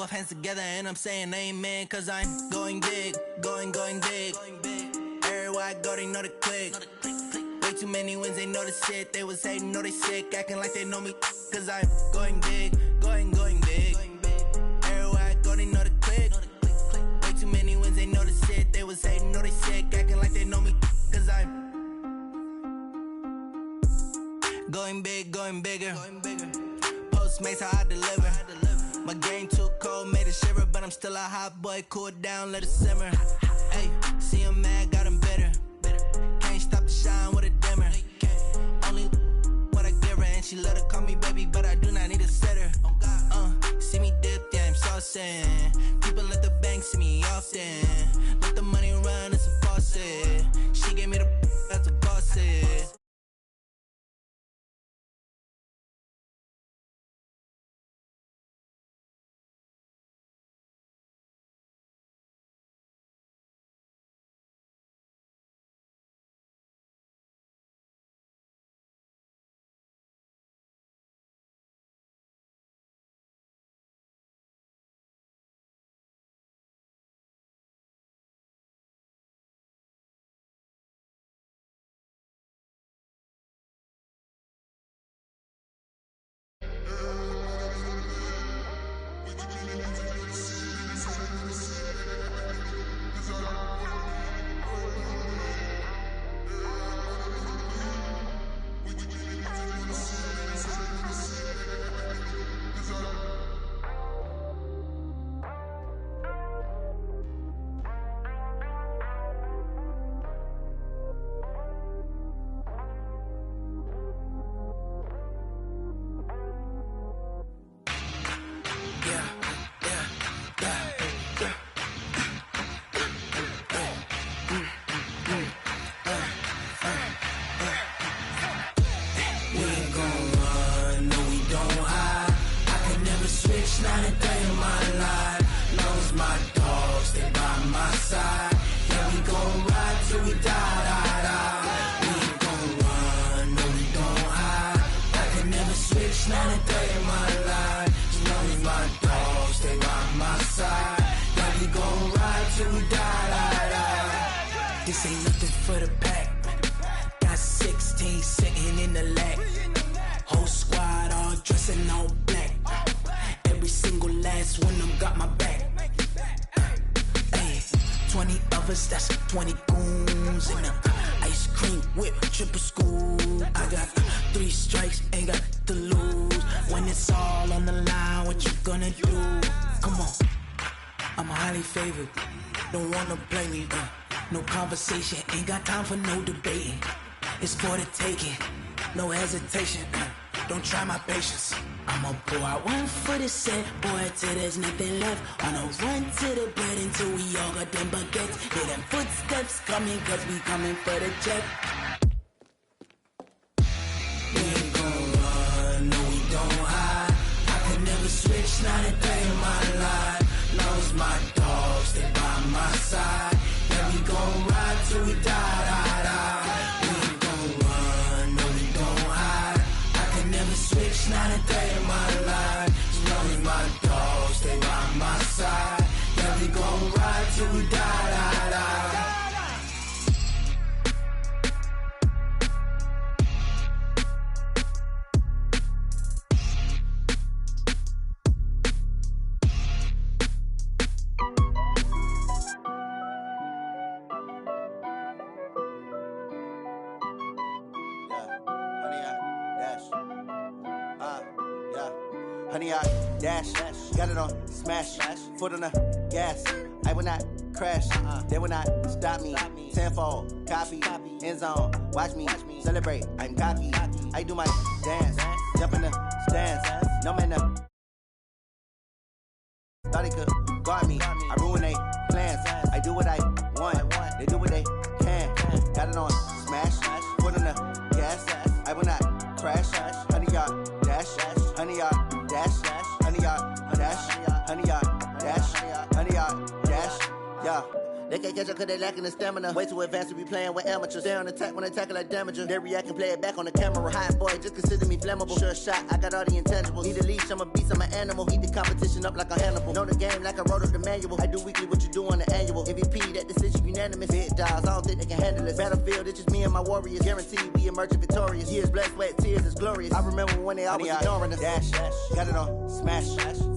both hands together and I'm saying amen, cause I'm going big, going big. Everywhere I go, they know the click. Way too many wins, they know the shit. They was hating, know they sick, acting like they know me, cause I'm going big, going big. Everywhere I go, they know the click. Way too many wins, they know the shit. They was hating, know they sick, acting like they know me, cause I'm going big, going bigger. Postmates, how I deliver. My game too cold, made it shiver, but I'm still a hot boy. Cool down, let it simmer. Hey, see him mad, got him bitter. Can't stop the shine with a dimmer. Only what I give her, and she let her call me baby, but I do not need a sitter. See me dip, yeah, I'm saucing. People at the bank see me often. Let the money run, it's a faucet. She gave me the that's a boss it. This ain't nothing for the pack. Got 16 sitting in the lag. Whole squad all dressing all black. Every single last one of them got my back. Hey, 20 of us, that's 20 goons in the ice cream whip, triple scoop. I got 3 strikes, ain't got to lose. When it's all on the line, what you gonna do? Come on, I'm highly favored. Don't wanna play me, no conversation, ain't got time for no debating. It's for the taking, no hesitation. Don't try my patience. I'ma pour out one for the set, boy, till there's nothing left. On a run to the bread until we all got them baguettes. Hear them footsteps coming, cause we coming for the jet. We ain't gon' run, no we don't hide. I could never switch, not a day in my life. Long as my dogs, they by my side. Yeah, we gon' ride till we die. We ain't gon' run, no we don't hide. I could never switch, not a day in my life. As long as my dogs, they by my side. Yeah, we gon' ride till we die. Honey, I dash, got it on smash, foot on the gas. I will not crash, they will not stop me. Tenfold, copy, end zone, watch me celebrate. I'm cocky, I do my dance, jump in the stands. No man thought he could guard me. I ruin they plans. I do what I want, they do what they can. Got it on smash, foot on the gas. I will not crash, honey, y'all dash, honey, y'all dash, honey, y'all dash, honey, y'all dash, honey, y'all dash, yeah. They can't catch up cause they lacking the stamina. Way too advanced to be playing with amateurs. Stay on attack when attacking like damager. They react and play it back on the camera. Hot boy, just consider me flammable. Sure shot, I got all the intangibles. Need a leash, I'm a beast, I'm an animal. Eat the competition up like a Hannibal. Know the game like I wrote up the manual. I do weekly what you do on the annual. MVP, that decision unanimous. Big dogs, I don't think they can handle it. Battlefield, it's just me and my warriors. Guaranteed we emerging victorious. Years, blood, sweat, tears, it's glorious. I remember when they always ignoring us. Dash, got it on, smash,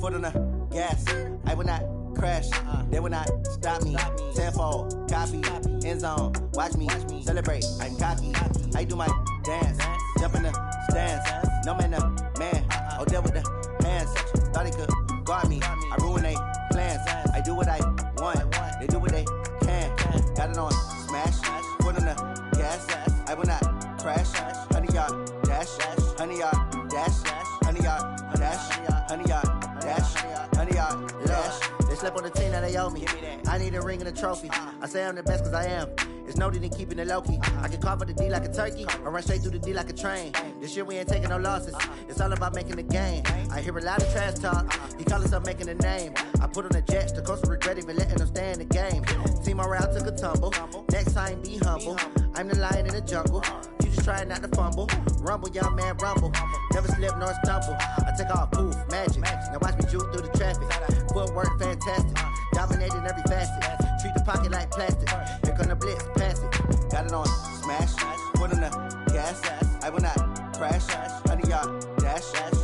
foot on the gas. I will not crash, they will not stop me. Tenfold, copy, end zone, watch me celebrate. I'm cocky, I do my dance, jump in the stands. No man, the man, oh, there with the hands. Thought he could guard me, I ruin they plans. I do what I want, they do what they can. Got it on, smash, foot on the gas. I will not crash, 100 yard dash, 100 yard dash, 100 yard dash, 100 yard dash, 100 yard dash. They slept on the team that they owe me. I need a ring and a trophy. I say I'm the best cause I am. It's no need in keeping it low-key. I can carve up the D like a turkey or run straight through the D like a train. This year we ain't taking no losses. It's all about making the game. I hear a lot of trash talk. He call himself making a name. I put on the Jets. The coach will regret even letting them stay in the game. Team morale took a tumble. Next time be humble. I'm the lion in the jungle. You just trying not to fumble. Rumble, young man, rumble. Never slip nor stumble. I take off, poof, magic. Now watch me juke through the traffic. Footwork fantastic. Dominating every facet. Treat the pocket like plastic. Here come the blitz, pass it. Got it on, smash. Foot on the gas. I will not crash. 100 yard dash.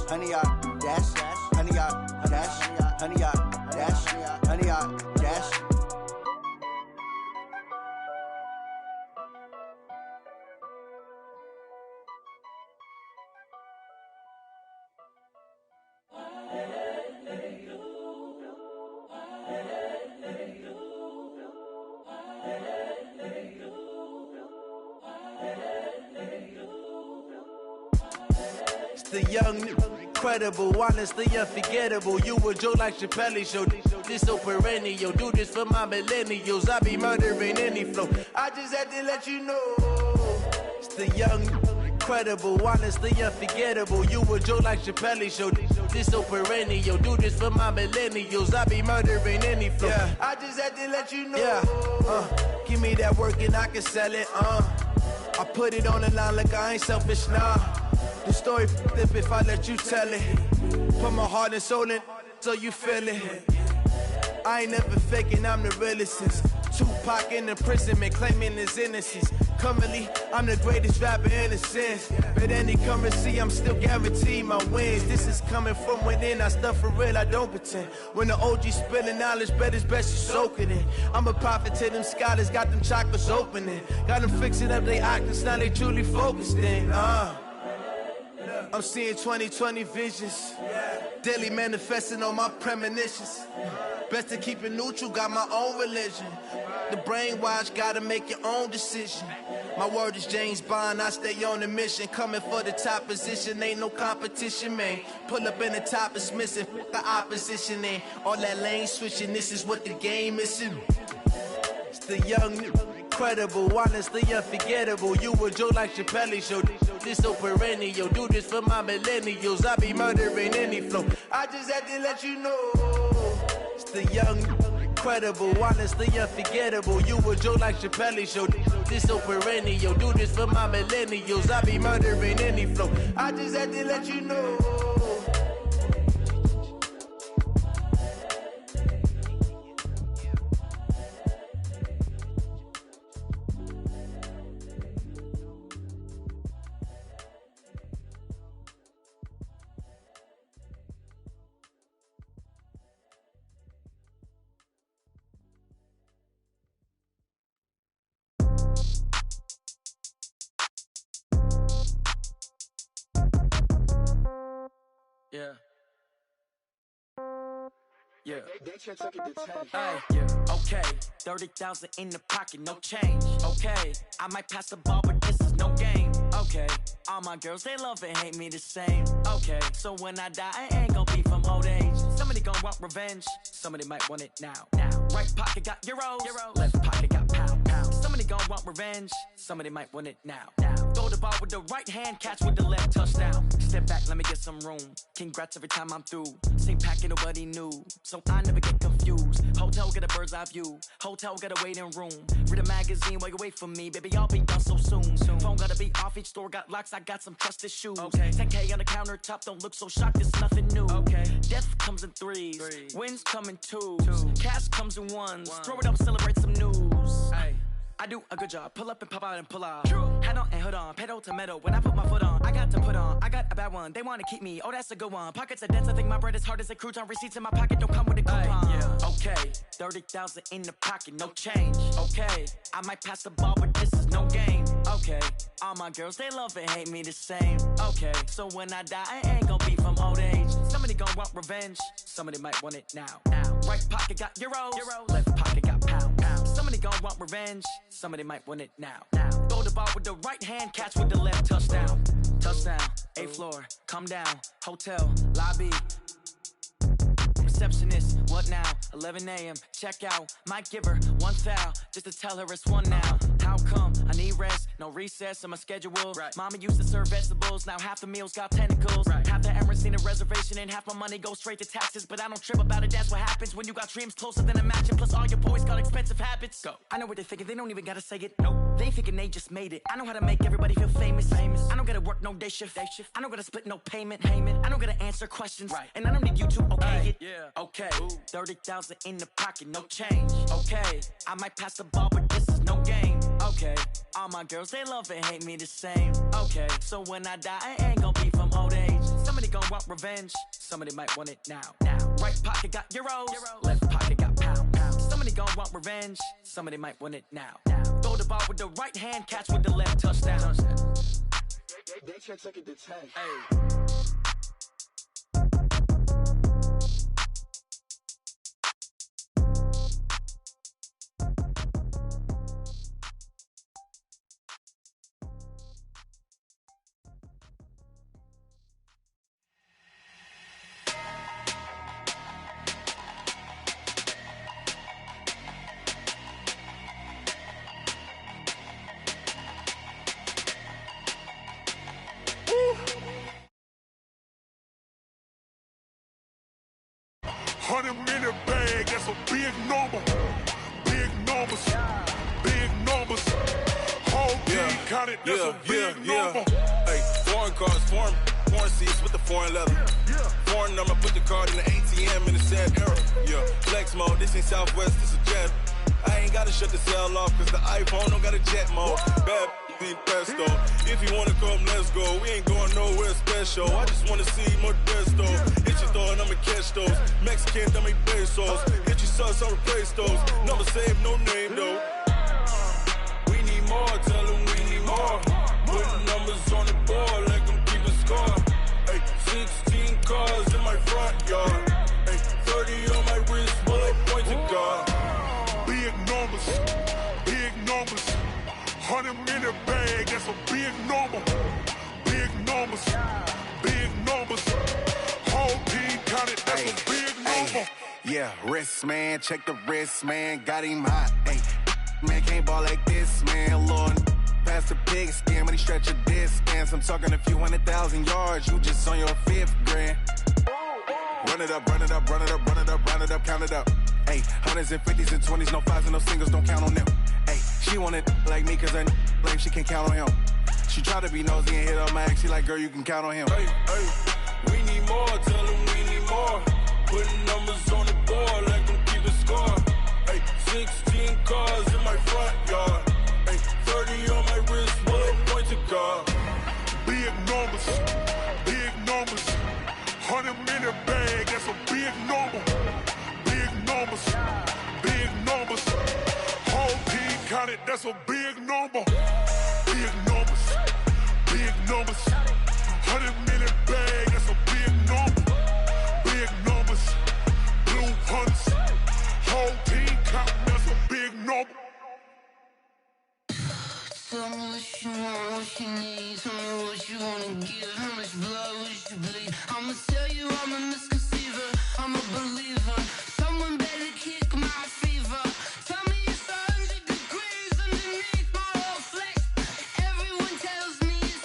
100 yard dash. 100 yard dash. 100 yard dash. 100 yard dash. The young, incredible, honestly unforgettable. You a joke like Chappelle show. This so perennial. Do this for my millennials. I be murdering any flow. I just had to let you know. It's the young, incredible, honestly unforgettable. You a joke like Chappelle show. This so perennial. Do this for my millennials. I be murdering any flow. Yeah. I just had to let you know. Yeah. Give me that work and I can sell it. I put it on the line like I ain't selfish, nah. The story flip if I let you tell it. Put my heart and soul in so you feel it. I ain't never faking, I'm the realest since Tupac in imprisonment, claiming his innocence. Currently, I'm the greatest rapper in a sense. But any currency, I'm still guaranteed my wins. This is coming from within, I stuff for real, I don't pretend. When the OG spilling knowledge, bet it's best you soak it in. I'm a prophet to them scholars, got them chakras opening. Got them fixing up their octaves, now they truly focused in. I'm seeing 2020 visions. Daily manifesting on my premonitions. Best to keep it neutral, got my own religion. The brainwash, gotta make your own decision. My word is James Bond, I stay on the mission. Coming for the top position, ain't no competition, man. Pull up in the top is missing, the opposition ain't. All that lane switching, this is what the game is. It's the young, incredible, honestly unforgettable. You a joke like Chappelle show. This so perennial. Do this for my millennials. I be murdering any flow. I just had to let you know. It's the young, incredible, honestly unforgettable. You a joke like Chappelle show. This so perennial. Do this for my millennials. I be murdering any flow. I just had to let you know. Yeah. Yeah. Hey, yeah. Okay. 30,000 in the pocket, no change. Okay. I might pass the ball, but this is no game. Okay. All my girls, they love and hate me the same. Okay. So when I die, I ain't gon' be from old age. Somebody gon' want revenge. Somebody might want it now. Right pocket got euros. Left pocket got pound. Somebody gon' want revenge. Somebody might want it now. Throw the ball with the right hand, catch with the left, touchdown. Step back, let me get some room. Congrats every time I'm through. Same packet, nobody knew, so I never get confused. Hotel, get a bird's eye view. Hotel, get a waiting room. Read a magazine while you wait for me, baby, I'll be done so soon. Phone gotta be off, each store got locks, I got some trusted shoes. 10K on the countertop, don't look so shocked, it's nothing new. Death comes in threes, wins come in twos, cash comes in ones. Throw it up, celebrate some news. I do a good job, pull up and pop out and pull out. Head on and hood on, pedal to metal. When I put my foot on, I got to put on. I got a bad one, they wanna keep me, oh that's a good one. Pockets are dense, I think my bread is hard as a crouton. Receipts in my pocket don't come with a coupon. Okay, 30,000 in the pocket, no change. Okay, I might pass the ball, but this is no game. Okay, all my girls, they love and hate me the same. Okay, so when I die, I ain't gon' be from old age. Somebody gon' want revenge, somebody might want it now. Right pocket got euros, left pocket got pounds. Somebody gon' want revenge, somebody might want it now. Throw the ball with the right hand, catch with the left, touchdown. Touchdown, 8th floor, come down, hotel, lobby. Receptionist, what now? 11 a.m. check out. Might give her one foul just to tell her it's one now. How come? I need rest, no recess in my schedule. Mama used to serve vegetables, now half the meals got tentacles. Half the Emirates need a reservation and half my money goes straight to taxes. But I don't trip about it, that's what happens when you got dreams closer than a match. And plus all your boys got expensive habits. Go. I know what they're thinking, they don't even gotta say it. Nope. They ain't thinking they just made it. I know how to make everybody feel famous. I don't gotta work no day shift. I don't gotta split no payment. I don't gotta answer questions. And I don't need you to okay it. Okay, 30,000 in the pocket, no change. Okay, I might pass the ball, but this is no game. Okay, all my girls, they love and hate me the same. Okay, so when I die, I ain't gon' be from old age. Somebody gon' want revenge, somebody might want it now. Right pocket got euros, left pocket got pounds. Somebody gon' want revenge, somebody might want it now. Throw the ball with the right hand, catch with the left, touchdown. They check second to 10. $100 bag, that's a big number. Big numbers, big numbers. Whole team counted, that's a big number. Hey, foreign cars, foreign seats with the foreign leather. Foreign number, put the card in the ATM in the sad era. Flex mode, this ain't Southwest, this a jet. I ain't gotta shut the cell off, cause the iPhone don't got a jet mode. Bad ain't pesto. If you wanna come, let's go. We ain't going nowhere special. I just wanna see more pesto. Hit your thought, I'ma catch those. Mexican, dame pesos. Hit your sus, I'll replace those. Number saved, no name though. We need more, tell them we need more. Putting numbers on the board like I'm keeping score. Hey, 16 cars in my front yard. Hey, 30 on my wrist while I point to God. Big numbers, big numbers. 100 in a bag, that's a big number. Big numbers, big numbers. Whole team counted, that's a big number. Yeah, wrist man, check the wrist man, got him hot. Ay, man can't ball like this, man. Lord, past the pig skin, but he stretch a distance. I'm talking a few 100,000 yards, you just on your 5th grand. Run it up, run it up, run it up, run it up, run it up, count it up. Ay, 100s and 50s and 20s, no 5s and no singles, don't count on them. Ay, she want it like me, cause her like she can count on him. She try to be nosy and hit up my ex, she like, girl, you can count on him. Hey, we need more, tell them we need more. Putting numbers on the board like I'm keeping score. Hey, 16 cars in my front yard. Hey, 30 on my wrist while I point to God. Big numbers, big numbers. 100 in a bag, that's a big number. Big numbers, big numbers. Whole team counted, that's a big number. Big numbers, big numbers. 100 in a bag, that's a big number. Big numbers, blue hunts. Whole team counting, that's a big number. Tell me what you want, what you need. Tell me what you wanna give. How much blood would you bleed? I'ma tell you I'm a misconceiver. I'm a believer. Someone better kick my fever. Tell me it's 100 degrees underneath my whole flesh. Everyone tells me it's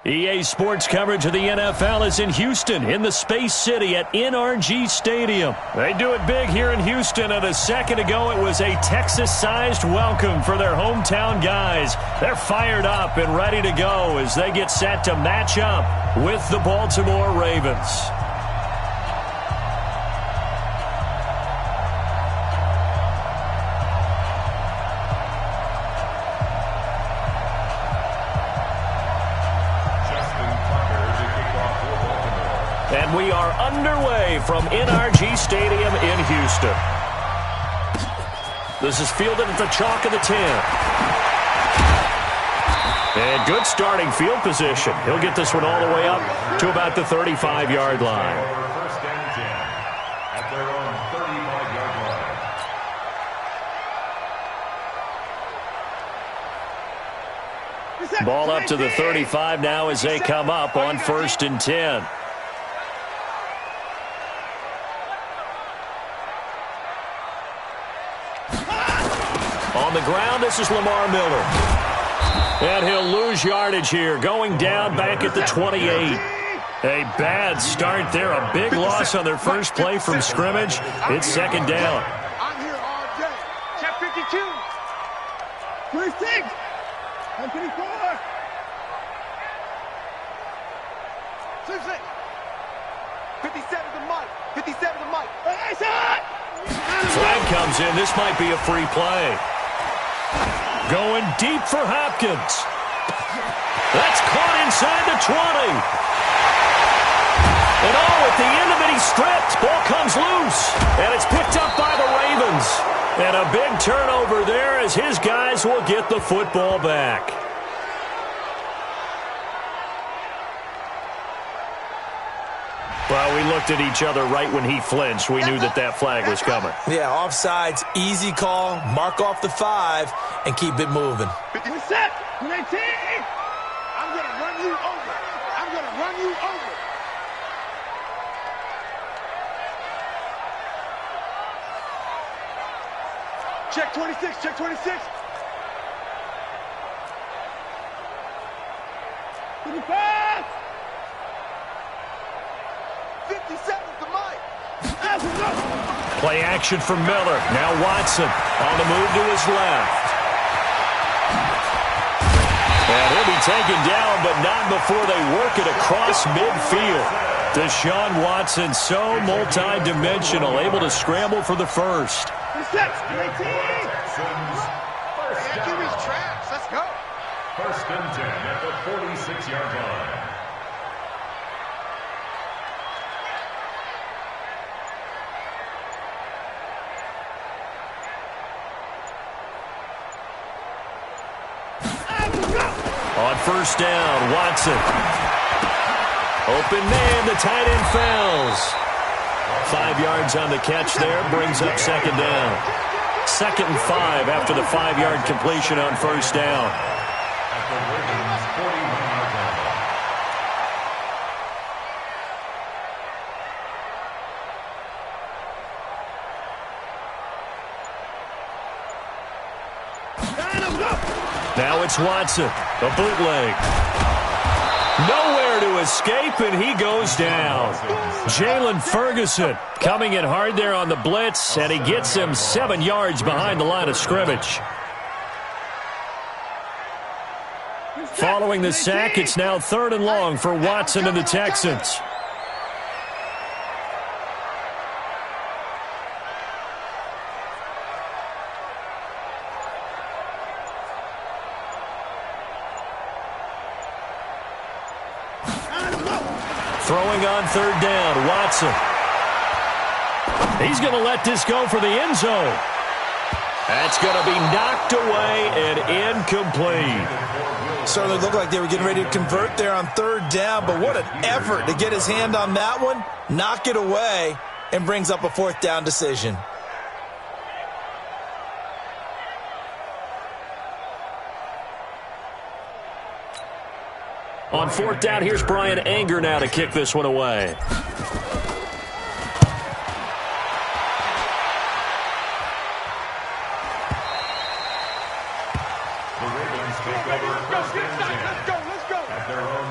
EA Sports coverage of the NFL is in Houston, in the Space City at NRG Stadium. They do it big here in Houston, and a second ago it was a Texas-sized welcome for their hometown guys. They're fired up and ready to go as they get set to match up with the Baltimore Ravens. And we are underway from NRG Stadium in Houston. This is fielded at the chalk of the 10. And good starting field position. He'll get this one all the way up to about the 35-yard line. First and 10 at their own 35-yard line. Ball up to the 35 now as they come up on first and 10. On the ground, this is Lamar Miller. And he'll lose yardage here, going down back at the 28. A bad start there, a big loss on their first play from scrimmage. It's second down. I'm here all day. Check 52. 26. 124. 26. 57 to Mike. 57 to Mike. Flag comes in. This might be a free play. Going deep for Hopkins. That's caught inside the 20. And at the end of it, he's stripped. Ball comes loose. And it's picked up by the Ravens. And a big turnover there as his guys will get the football back. Well, we looked at each other right when he flinched. We knew that that flag was coming. Yeah, offsides, easy call, mark off the 5, and keep it moving. Set. 19. I'm going to run you over. I'm going to run you over. Check 26. Check 26. To the pass. 57 to Mike. Play action for Miller. Now Watson on the move to his left. And he'll be taken down, but not before they work it across midfield. Deshaun Watson, so multi-dimensional, able to scramble for the first. Can't do these traps. Let's go. First and 10 at the 46-yard line. On first down, Watson. Open man, the tight end fails. 5 yards on the catch there, brings up second down. 2nd and 5 after the 5-yard completion on first down. At the Ravens' 41-yard line. Now it's Watson, a bootleg. Nowhere to escape, and he goes down. Jalen Ferguson coming in hard there on the blitz, and he gets him 7 yards behind the line of scrimmage. Following the sack, it's now 3rd and long for Watson and the Texans. Throwing on 3rd down, Watson. He's going to let this go for the end zone. That's going to be knocked away and incomplete. Certainly looked like they were getting ready to convert there on 3rd down, but what an effort to get his hand on that one, knock it away, and brings up a 4th down decision. On 4th down, here's Brian Anger now to kick this one away. The Ravens take over first and 10 at their own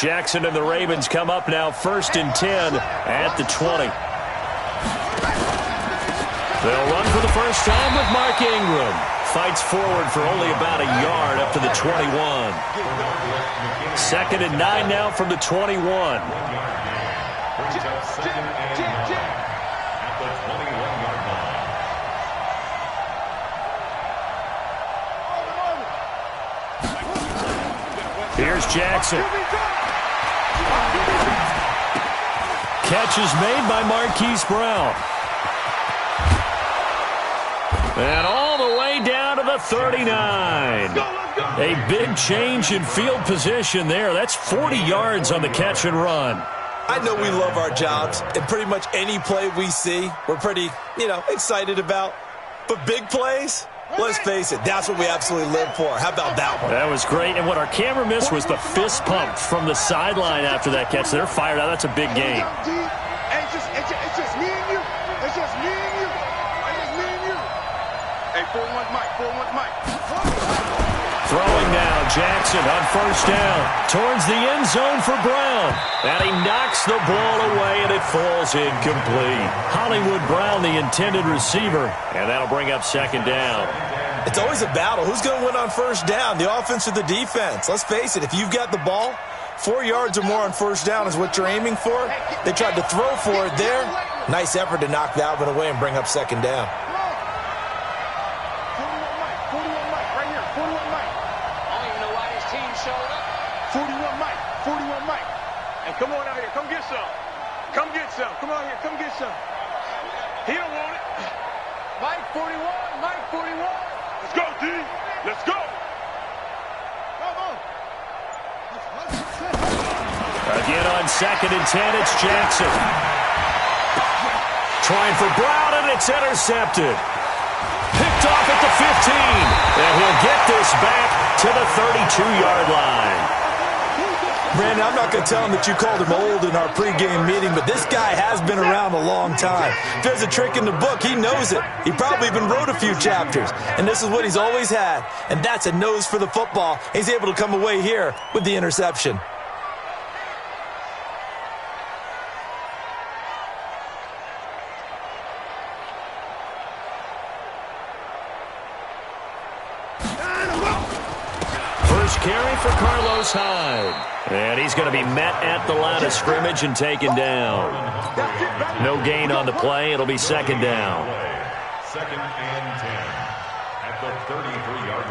Jackson and the Ravens come up now 1st and 10 at the 20. They'll run for the first time with Mark Ingram. Fights forward for only about a yard up to the 21. 2nd and 9 now from the 21. Here's Jackson. Catch is made by Marquise Brown. And all the way down to the 39. A big change in field position there. That's 40 yards on the catch and run. I know we love our jobs, and pretty much any play we see, we're pretty, excited about. But big plays, let's face it, that's what we absolutely live for. How about that one? That was great. And what our camera missed was the fist pump from the sideline after that catch. They're fired out. That's a big game. It's just me and you. It's just me and you. It's just me and you. Hey, 4-1 Mike. 4-1 Mike. Throwing now, Jackson on 1st down. Towards the end zone for Brown. And he knocks the ball away, and it falls incomplete. Hollywood Brown, the intended receiver. And that'll bring up 2nd down. It's always a battle. Who's going to win on 1st down, the offense or the defense? Let's face it, if you've got the ball, 4 yards or more on 1st down is what you're aiming for. They tried to throw for it there. Nice effort to knock that one away and bring up 2nd down. 41 Mike, right here. 41 Mike. I don't even know why this team showed up. 41 Mike. 41 Mike. Hey, come on out here. Come get some. Come get some. Come on here. Come get some. He don't want it. Mike 41. Mike 41. Let's go, D. Let's go. Come on. Again on 2nd and 10, it's Jackson. Trying for Brown, and it's intercepted. Picked off at the 15, and he'll get this back to the 32-yard line. Brandon, I'm not going to tell him that you called him old in our pregame meeting, but this guy has been around a long time. If there's a trick in the book, he knows it. He probably even wrote a few chapters, and this is what he's always had, and that's a nose for the football. He's able to come away here with the interception. Carry for Carlos Hyde. And he's going to be met at the line of scrimmage and taken down. No gain on the play. It'll be 2nd down. 2nd and 10 at the 33-yard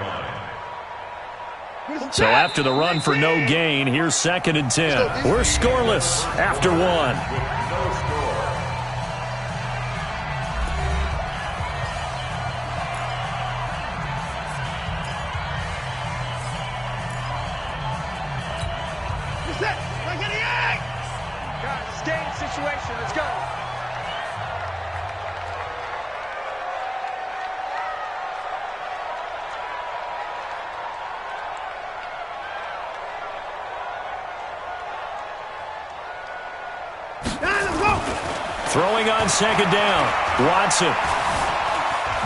line. So after the run for no gain, here's 2nd and 10. We're scoreless after 1. Situation. Let's go. Throwing on 2nd down. Watson.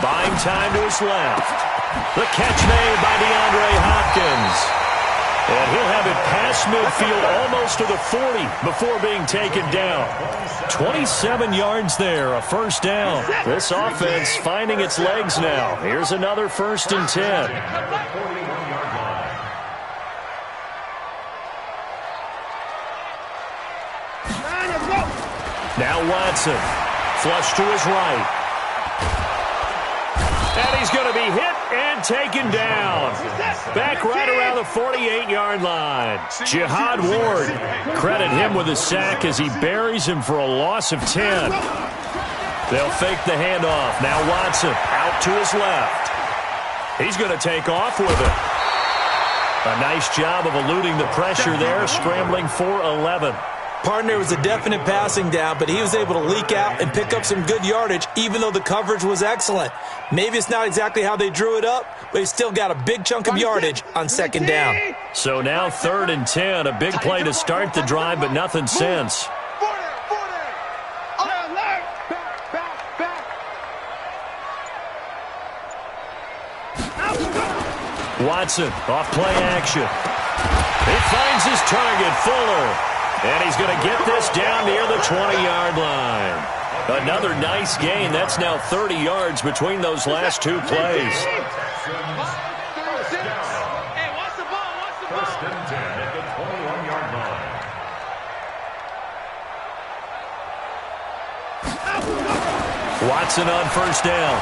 Buying time to his left. The catch made by DeAndre Hopkins. And he'll have it past midfield almost to the 40 before being taken down. 27 yards there, a 1st down. This offense finding its legs now. Here's another 1st and 10. Now Watson. Flush to his right. And he's going to be hit and taken down. Back right around the 48-yard line. Jihad Ward. Credit him with a sack as he buries him for a loss of 10. They'll fake the handoff. Now Watson out to his left. He's going to take off with it. A nice job of eluding the pressure there, scrambling for 11. Partner was a definite passing down, but he was able to leak out and pick up some good yardage, even though the coverage was excellent. Maybe it's not exactly how they drew it up, but he's still got a big chunk of yardage on 2nd down. So now 3rd and 10, a big play to start the drive, but nothing since. Watson off play action. He finds his target, Fuller. And he's going to get this down near the 20-yard line. Another nice gain. That's now 30 yards between those last two plays. First and 10 at the 21-yard line. Watson on first down.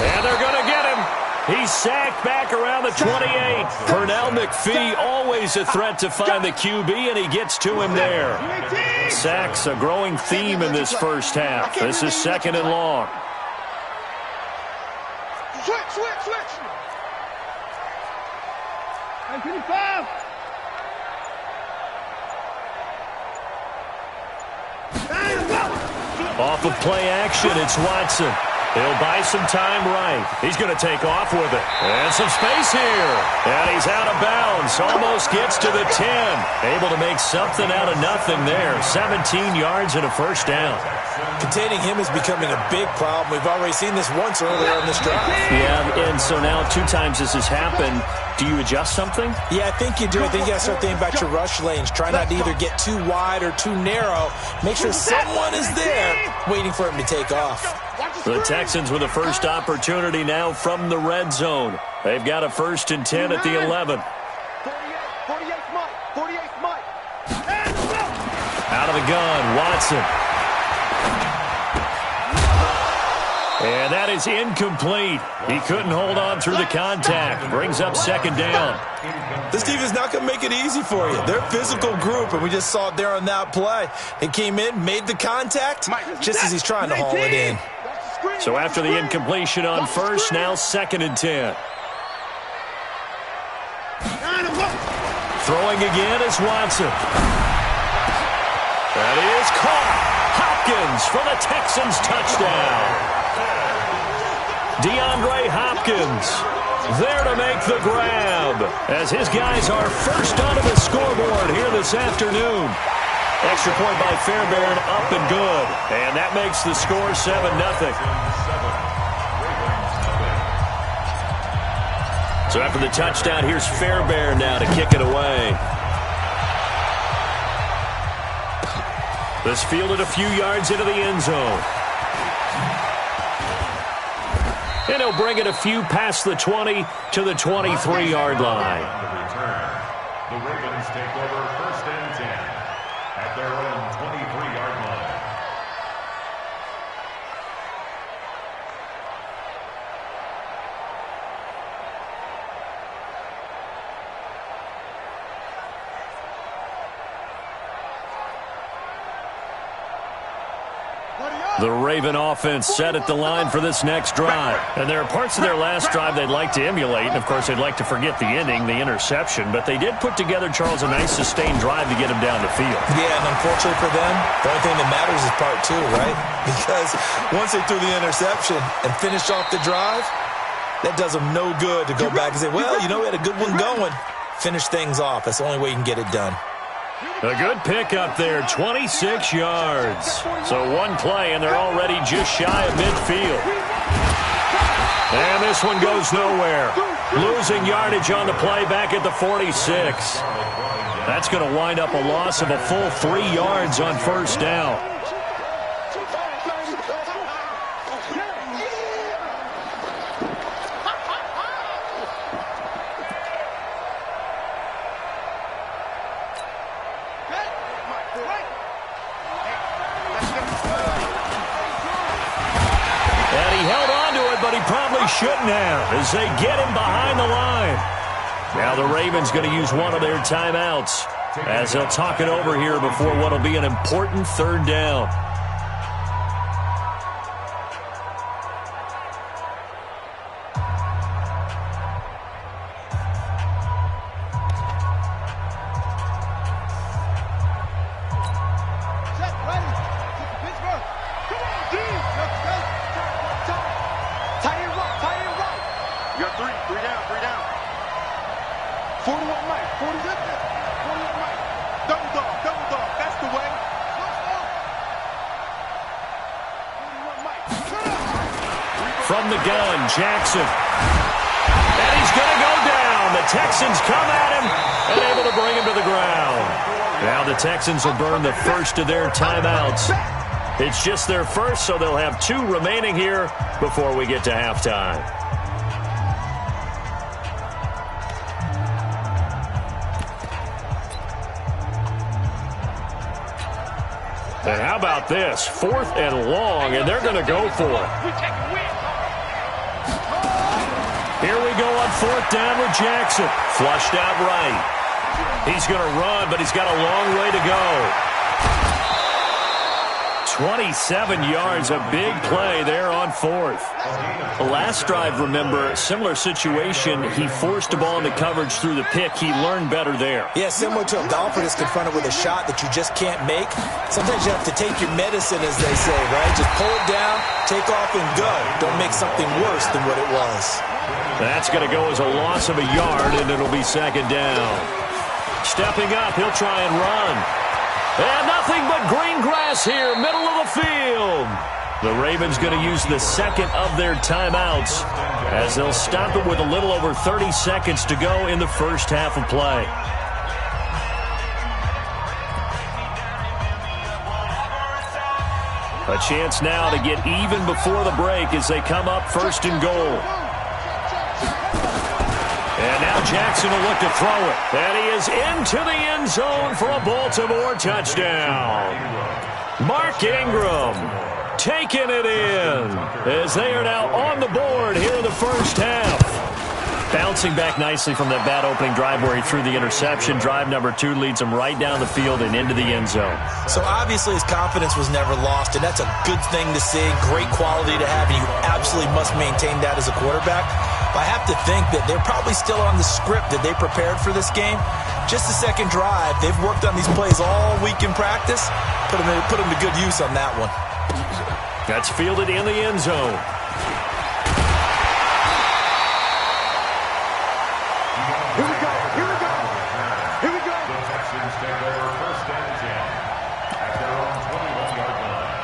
And they're going to get him. He's sacked back around the 28. Pernell McPhee, always a threat to find the QB, and he gets to him there. Sacks, a growing theme in this first half. This is second and long. Switch. 25. Off of play action, it's Watson. He'll buy some time right. He's going to take off with it. And some space here. And he's out of bounds. Almost gets to the 10. Able to make something out of nothing there. 17 yards and a first down. Containing him is becoming a big problem. We've already seen this once earlier in this drive. Yeah, and so now 2 times this has happened. Do you adjust something? Yeah, I think you do. I think you got to start thinking about your rush lanes. Try not to either get too wide or too narrow. Make sure someone is there waiting for him to take off. The Texans with a first opportunity now from the red zone. They've got a first and 10 at the 11. 48 Mike. Out of the gun, Watson. And that is incomplete. He couldn't hold on through the contact. Brings up second down. This team is not going to make it easy for you. They're a physical group, and we just saw it there on that play. He came in, made the contact, just as he's trying to haul it in. So after the incompletion on first, now second and 10. Throwing again is Watson. That is caught. Hopkins for the Texans touchdown. DeAndre Hopkins there to make the grab as his guys are first onto the scoreboard here this afternoon. Extra point by Fairbairn, up and good. And that makes the score 7-0. So after the touchdown, here's Fairbairn now to kick it away. This fielded a few yards into the end zone. And he'll bring it a few past the 20 to the 23-yard line. The Ravens take over first and 10 at their own 23-yard line. The Raven offense set at the line for this next drive. And there are parts of their last drive they'd like to emulate. And, of course, they'd like to forget the ending, the interception. But they did put together, Charles, a nice sustained drive to get him down the field. Yeah, and unfortunately for them, the only thing that matters is part 2, right? Because once they threw the interception and finished off the drive, that does them no good to go back and say, well, you know, we had a good one going. Finish things off. That's the only way you can get it done. A good pickup there, 26 yards. So one play, and they're already just shy of midfield. And this one goes nowhere. Losing yardage on the play back at the 46. That's going to wind up a loss of a full 3 yards on first down. Shouldn't have as they get him behind the line. Now the Ravens going to use one of their timeouts as they'll talk it over here before what will be an important third down. From the gun, Jackson. And he's going to go down. the Texans come at him and able to bring him to the ground. Now the Texans will burn the first of their timeouts. It's just their first, so they'll have 2 remaining here before we get to halftime. And how about this? 4th and long, and they're going to go for it. Here we go on 4th down with Jackson. Flushed out right. He's going to run, but he's got a long way to go. 27 yards, a big play there on 4th. The last drive, remember, similar situation. He forced the ball into coverage through the pick. He learned better there. Yeah, similar to a golfer that's confronted with a shot that you just can't make. Sometimes you have to take your medicine, as they say, right? Just pull it down, take off, and go. Don't make something worse than what it was. That's going to go as a loss of a yard, and it'll be 2nd down. Stepping up, he'll try and run. And nothing but green grass here, middle of the field. The Ravens going to use the 2nd of their timeouts as they'll stop it with a little over 30 seconds to go in the first half of play. A chance now to get even before the break as they come up 1st and goal. And now Jackson will look to throw it. And he is into the end zone for a Baltimore touchdown. Mark Ingram taking it in as they are now on the board here in the first half. Bouncing back nicely from that bad opening drive where he threw the interception. Drive number 2 leads him right down the field and into the end zone. So obviously his confidence was never lost, and that's a good thing to see. Great quality to have, and you absolutely must maintain that as a quarterback. But I have to think that they're probably still on the script that they prepared for this game. Just the 2nd drive. They've worked on these plays all week in practice. Put them to good use on that one. That's fielded in the end zone. Here we go. Here we go. Here we go. The Texans take over 1st and 10 at their own 21-yard line.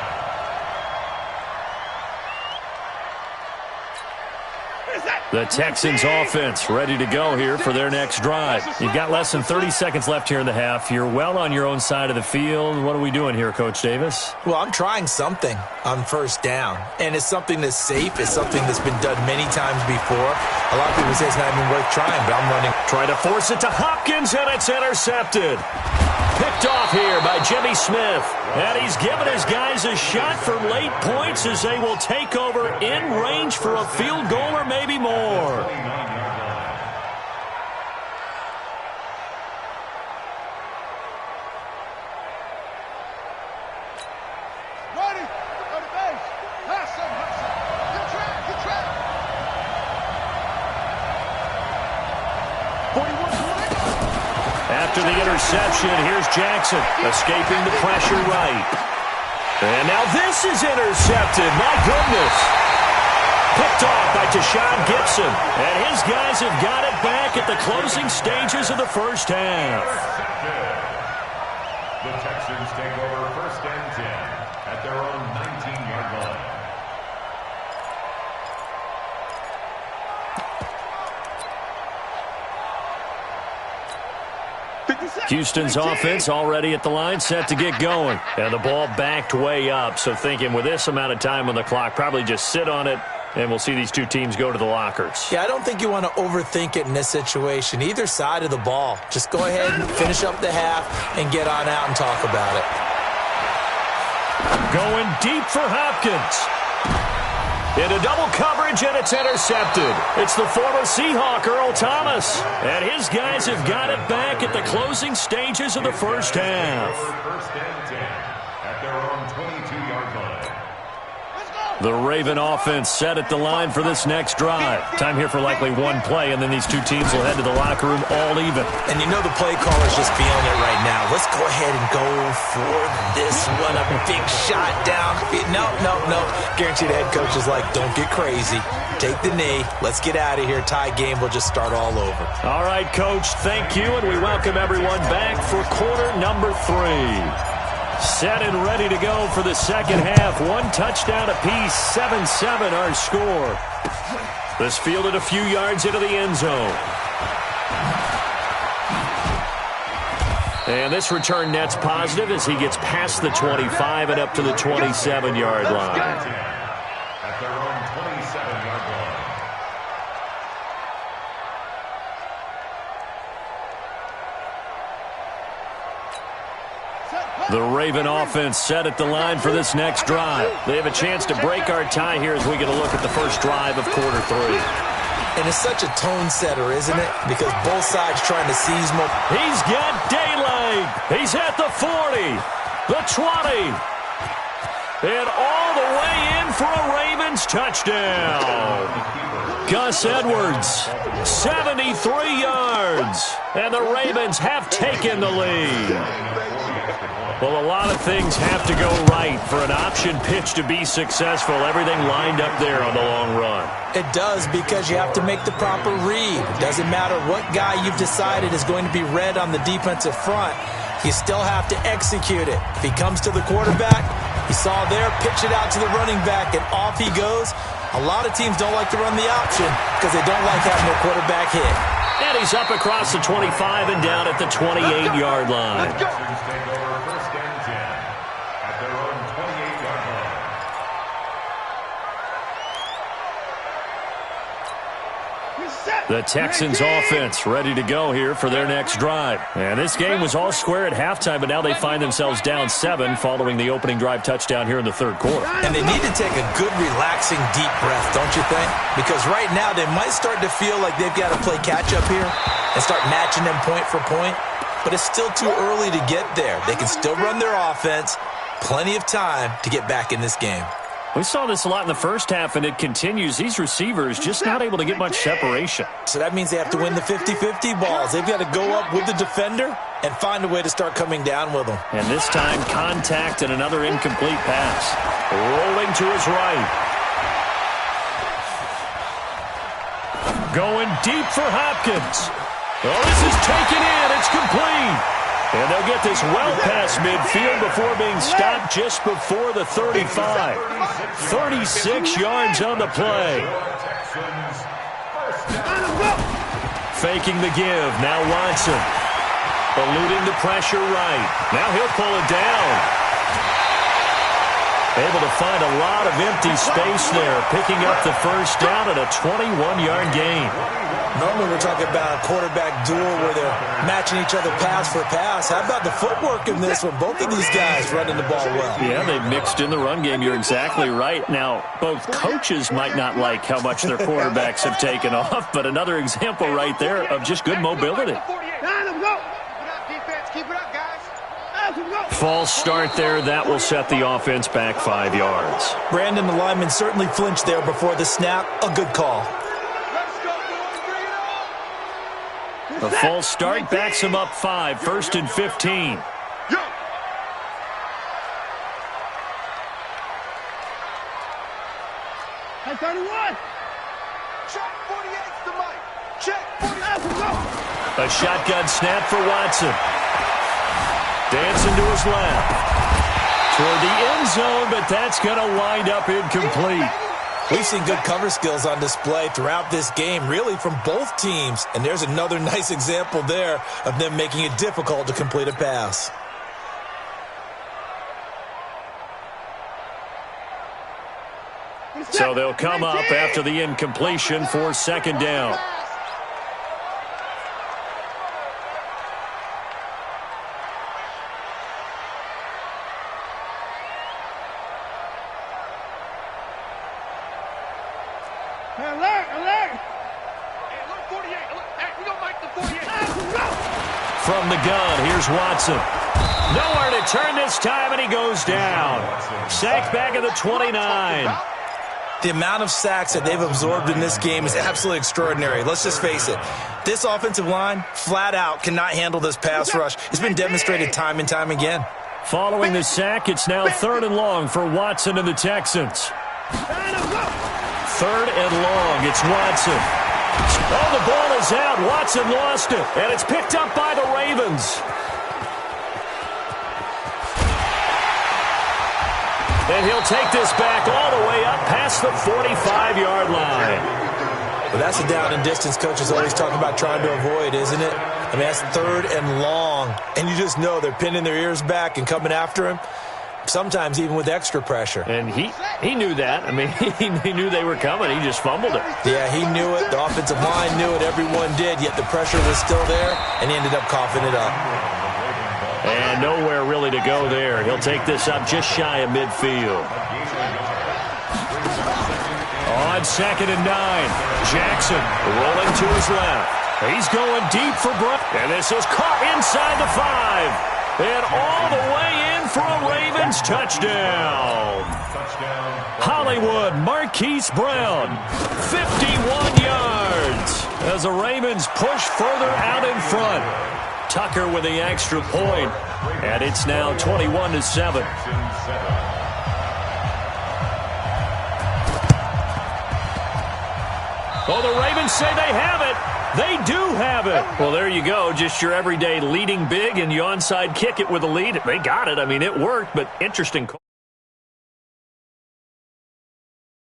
The Texans offense ready to go here for their next drive. You've got less than 30 seconds left here in the half. You're well on your own side of the field. What are we doing here, Coach Davis? Well, I'm trying something on 1st down, and it's something that's safe. It's something that's been done many times before. A lot of people say it's not even worth trying, but I'm running. Trying to force it to Hopkins, and it's intercepted. Picked off here by Jimmy Smith. And he's given his guys a shot for late points as they will take over in range for a field goal or maybe more. Ready. On the base. Pass him. Good track. Good track. 41. After the interception, here's Jackson escaping the pressure right. And now this is intercepted. My goodness. Picked off by Tashawn Gibson. And his guys have got it back at the closing stages of the first half. The Texans take over 1st and 10 at their own 19-yard line. Houston's offense already at the line, set to get going. And the ball backed way up, so thinking with this amount of time on the clock, probably just sit on it, and we'll see these 2 teams go to the lockers. Yeah, I don't think you want to overthink it in this situation. Either side of the ball. Just go ahead and finish up the half and get on out and talk about it. Going deep for Hopkins. Into double coverage, and it's intercepted. It's the former Seahawk, Earl Thomas. And his guys have got it back at the closing stages of the first half. 1st and 10 at their own 22-yard line. The Raven offense set at the line for this next drive. Time here for likely 1 play, and then these 2 teams will head to the locker room all even. And you know the play caller's just feeling it right now. Let's go ahead and go for this one. A big shot down. No. Guarantee the head coach is like, don't get crazy. Take the knee. Let's get out of here. Tie game. We'll just start all over. All right, Coach, thank you, and we welcome everyone back for quarter number 3. Set and ready to go for the second half. 1 touchdown apiece, 7-7 our score. This fielded a few yards into the end zone. And this return net's positive as he gets past the 25 and up to the 27-yard line. At their own 27-yard line. The Raven offense set at the line for this next drive. They have a chance to break our tie here as we get a look at the first drive of quarter 3. And it's such a tone setter, isn't it? Because both sides trying to seize more. He's got daylight. He's at the 40, the 20, and all the way in for a Ravens touchdown. Gus Edwards, 73 yards, and the Ravens have taken the lead. Well, a lot of things have to go right for an option pitch to be successful. Everything lined up there on the long run. It does, because you have to make the proper read. It doesn't matter what guy you've decided is going to be read on the defensive front. You still have to execute it. If he comes to the quarterback, you saw there, pitch it out to the running back, and off he goes. A lot of teams don't like to run the option because they don't like having their quarterback hit. And he's up across the 25 and down at the 28-yard line. The Texans offense ready to go here for their next drive. And this game was all square at halftime, but now they find themselves down 7 following the opening drive touchdown here in the third quarter. And they need to take a good, relaxing, deep breath, don't you think? Because right now they might start to feel like they've got to play catch-up here and start matching them point for point. But it's still too early to get there. They can still run their offense. Plenty of time to get back in this game. We saw this a lot in the first half, and it continues. These receivers just not able to get much separation. So that means they have to win the 50-50 balls. They've got to go up with the defender and find a way to start coming down with them. And this time, contact and another incomplete pass. Rolling to his right. Going deep for Hopkins. Oh, this is taken in. It's complete. And they'll get this well past midfield before being stopped just before the 35. 36 yards on the play. Faking the give. Now Watson. Eluding the pressure right. Now he'll pull it down. Able to find a lot of empty space there. Picking up the first down at a 21-yard gain. Normally we're talking about a quarterback duel where they're matching each other pass for pass. How about the footwork in this one? Both of these guys running the ball well. Yeah, they've mixed in the run game. You're exactly right. Now, both coaches might not like how much their quarterbacks have taken off, but another example right there of just good mobility. False start there. That will set the offense back 5 yards. Brandon, the lineman certainly flinched there before the snap. A good call. A false start backs him up 5, 1st and 15. Hey, 31. Check 48's the mic. Check 48. A shotgun snap for Watson. Dancing to his left. Toward the end zone, but that's going to wind up incomplete. We've seen good cover skills on display throughout this game, really from both teams. And there's another nice example there of them making it difficult to complete a pass. So they'll come up after the incompletion for second down. From the gun, here's Watson. Nowhere to turn this time, and he goes down. Sacked back at the 29. The amount of sacks that they've absorbed in this game is absolutely extraordinary. Let's just face it. This offensive line, flat out, cannot handle this pass rush. It's been demonstrated time and time again. Following the sack, it's now 3rd and long for Watson and the Texans. 3rd and long, it's Watson. Oh, the ball is out. Watson lost it, and it's picked up by the Ravens. And he'll take this back all the way up past the 45-yard line. But that's the down and distance coach is always talking about trying to avoid, isn't it? I mean, that's 3rd and long, and you just know they're pinning their ears back and coming after him, sometimes even with extra pressure. And he knew that. I mean, he knew they were coming. He just fumbled it. Yeah, he knew it. The offensive line knew it. Everyone did, yet the pressure was still there, and he ended up coughing it up. And nowhere really to go there. He'll take this up just shy of midfield. On 2nd and 9, Jackson rolling to his left. He's going deep for Brown. And this is caught inside the 5. And all the way in for a Ravens touchdown. Hollywood Marquise Brown, 51 yards. As the Ravens push further out in front. Tucker with the extra point. And it's now 21-7. Oh, the Ravens say they have it. They do have it. Well, there you go. Just your everyday leading big, and you onside kick it with a lead. They got it. I mean, it worked, but interesting call.